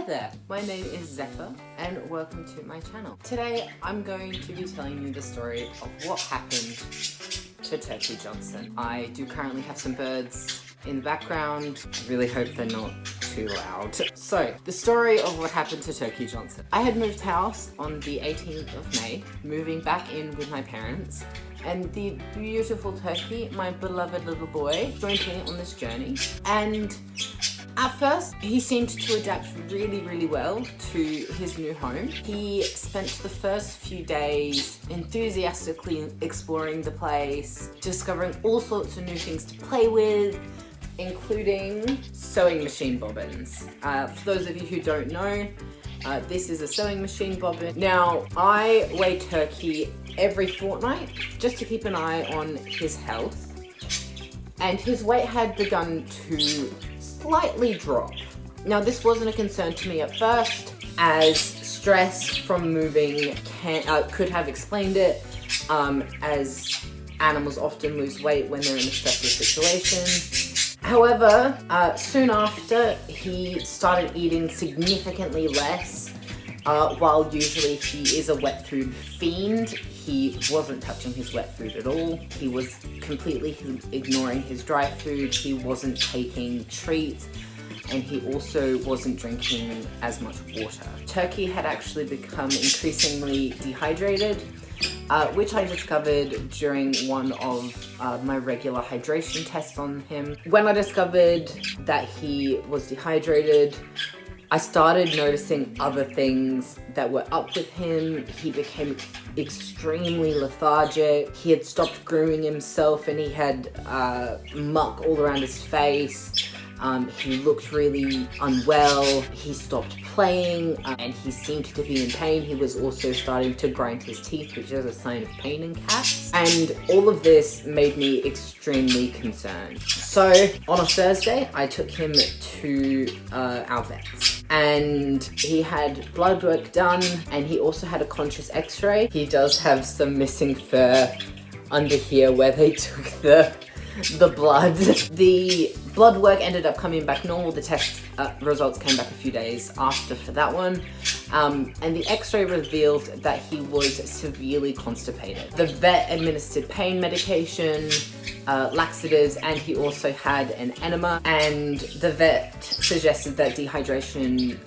there, my name is Zephyr and welcome to my channel. Today I'm going to be telling you the story of what happened to Turkey Johnson. I do currently have some birds in the background. I really hope they're not too loud. So, the story of what happened to Turkey Johnson. I had moved house on the 18th of May, moving back in with my parents, and the beautiful Turkey, my beloved little boy, joined me on this journey. And at first, he seemed to adapt really well to his new home. He spent the first few days enthusiastically exploring the place, discovering all sorts of new things to play with, including sewing machine bobbins. For those of you who don't know, this is a sewing machine bobbin. Now, I weigh Turkey every fortnight just to keep an eye on his health, and his weight had begun to slightly drop. Now, this wasn't a concern to me at first, as stress from moving could have explained it, as animals often lose weight when they're in a stressful situation. However, soon after, he started eating significantly less. While usually he is a wet food fiend, he wasn't touching his wet food at all. He was completely ignoring his dry food. He wasn't taking treats, and he also wasn't drinking as much water. Turkey had actually become increasingly dehydrated, which I discovered during one of my regular hydration tests on him. When I discovered that he was dehydrated, I started noticing other things that were up with him. He became extremely lethargic. He had stopped grooming himself and he had muck all around his face. He looked really unwell. He stopped playing and he seemed to be in pain. He was also starting to grind his teeth, which is a sign of pain in cats. And all of this made me extremely concerned. So on a Thursday, I took him to our vets, and he had blood work done, and he also had a conscious x-ray. He does have some missing fur under here where they took the blood. The blood work ended up coming back normal. The test results came back a few days after for that one. And the x-ray revealed that he was severely constipated. The vet administered pain medication, laxatives, and he also had an enema, and the vet suggested that dehydration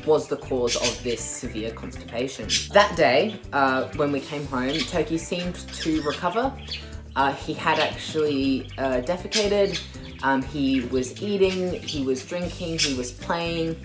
was the cause of this severe constipation. That day, when we came home, Turkey seemed to recover. He had actually defecated, he was eating, he was drinking, he was playing,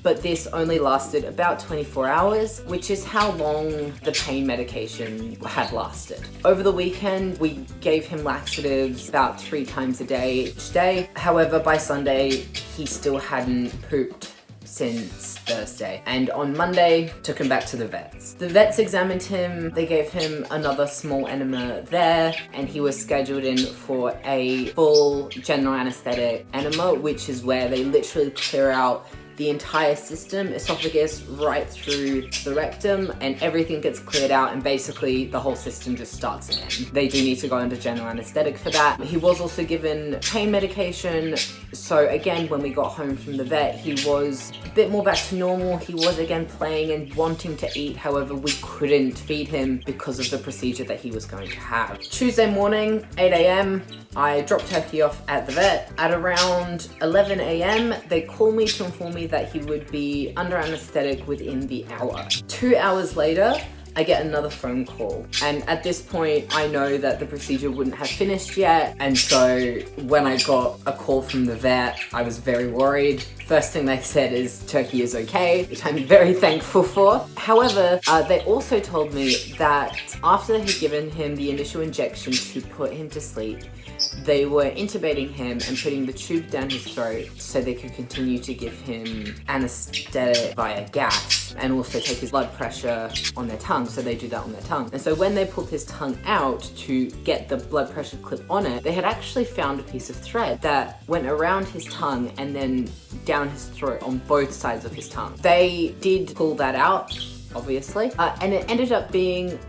but this only lasted about 24 hours, which is how long the pain medication had lasted. Over the weekend, we gave him laxatives about 3 times a day each day. However, by Sunday, he still hadn't pooped since Thursday, and on Monday took him back to the vets. The vets examined him, they gave him another small enema there, and he was scheduled in for a full general anesthetic enema, which is where they literally clear out the entire system, esophagus right through the rectum, and everything gets cleared out, and basically the whole system just starts again. They do need to go under general anesthetic for that. He was also given pain medication, so again, when we got home from the vet, he was a bit more back to normal. He was again playing and wanting to eat, however, we couldn't feed him because of the procedure that he was going to have. Tuesday morning, 8 a.m, I dropped Turkey off at the vet. At around 11 a.m, they called me to inform me that he would be under anesthetic within the hour. 2 hours later, I get another phone call, and at this point I know that the procedure wouldn't have finished yet, and so when I got a call from the vet, I was very worried. First thing they said is Turkey is okay, which I'm very thankful for. However, they also told me that after they had given him the initial injection to put him to sleep, they were intubating him and putting the tube down his throat so they could continue to give him anesthetic via gas and also take his blood pressure on their tongue, so they do that on their tongue. And so when they pulled his tongue out to get the blood pressure clip on it, they had actually found a piece of thread that went around his tongue and then down his throat on both sides of his tongue. They did pull that out, obviously, and it ended up being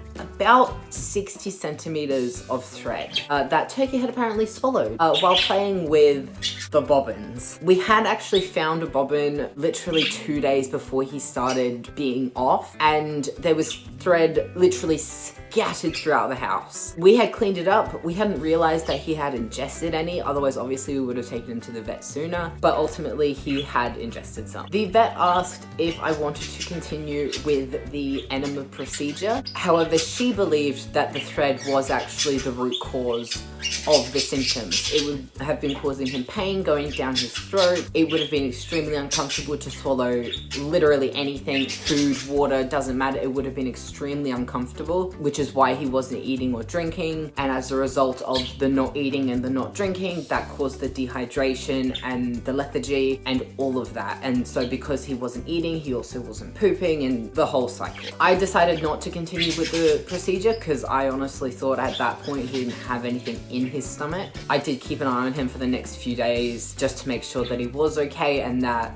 about 60 centimeters of thread that Turkey had apparently swallowed while playing with the bobbins. We had actually found a bobbin literally 2 days before he started being off, and there was thread literally scattered throughout the house. We had cleaned it up. We hadn't realized that he had ingested any, otherwise obviously we would have taken him to the vet sooner, but ultimately he had ingested some. The vet asked if I wanted to continue with the enema procedure. However, she believed that the thread was actually the root cause of the symptoms. It would have been causing him pain going down his throat. It would have been extremely uncomfortable to swallow literally anything, food, water, doesn't matter. It would have been extremely uncomfortable, which is why he wasn't eating or drinking. And as a result of the not eating and the not drinking, that caused the dehydration and the lethargy and all of that. And so because he wasn't eating, he also wasn't pooping, and the whole cycle. I decided not to continue with the procedure because I honestly thought at that point he didn't have anything in his stomach. I did keep an eye on him for the next few days just to make sure that he was okay and that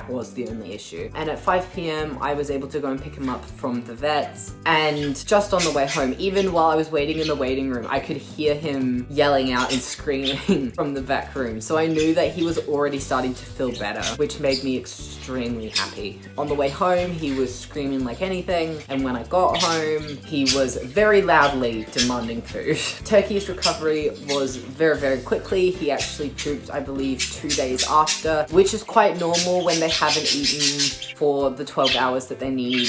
was the only issue. And at 5 p.m. I was able to go and pick him up from the vets, and just on the way home, even while I was waiting in the waiting room, I could hear him yelling out and screaming from the vet room. So I knew that he was already starting to feel better, which made me extremely happy. On the way home, he was screaming like anything, and when I got home, he was very loudly demanding food. Turkey's recovery was very, very quickly. He actually pooped, I believe, 2 days after, which is quite normal when they haven't eaten for the 12 hours that they need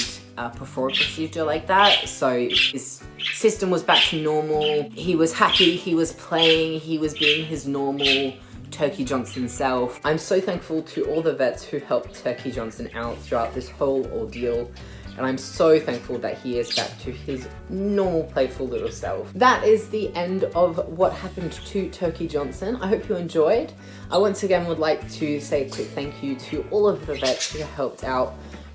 before a procedure like that. So his system was back to normal. He was happy, he was playing, he was being his normal Turkey Johnson self. I'm so thankful to all the vets who helped Turkey Johnson out throughout this whole ordeal. And I'm so thankful that he is back to his normal, playful little self. That is the end of what happened to Turkey Johnson. I hope you enjoyed. I once again would like to say a quick thank you to all of the vets who helped out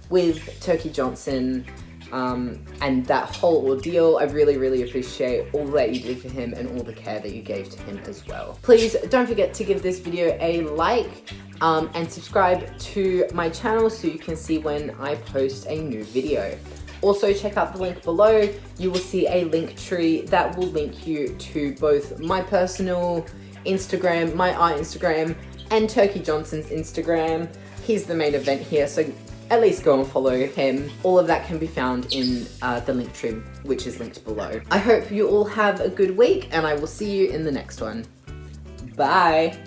with Turkey Johnson and that whole ordeal. I really, really appreciate all that you did for him and all the care that you gave to him as well. Please don't forget to give this video a like and subscribe to my channel so you can see when I post a new video. Also, check out the link below. You will see a link tree that will link you to both my personal Instagram, my art Instagram, and Turkey Johnson's Instagram. He's the main event here, so at least go and follow him. All of that can be found in the link tree, which is linked below. I hope you all have a good week, and I will see you in the next one. Bye.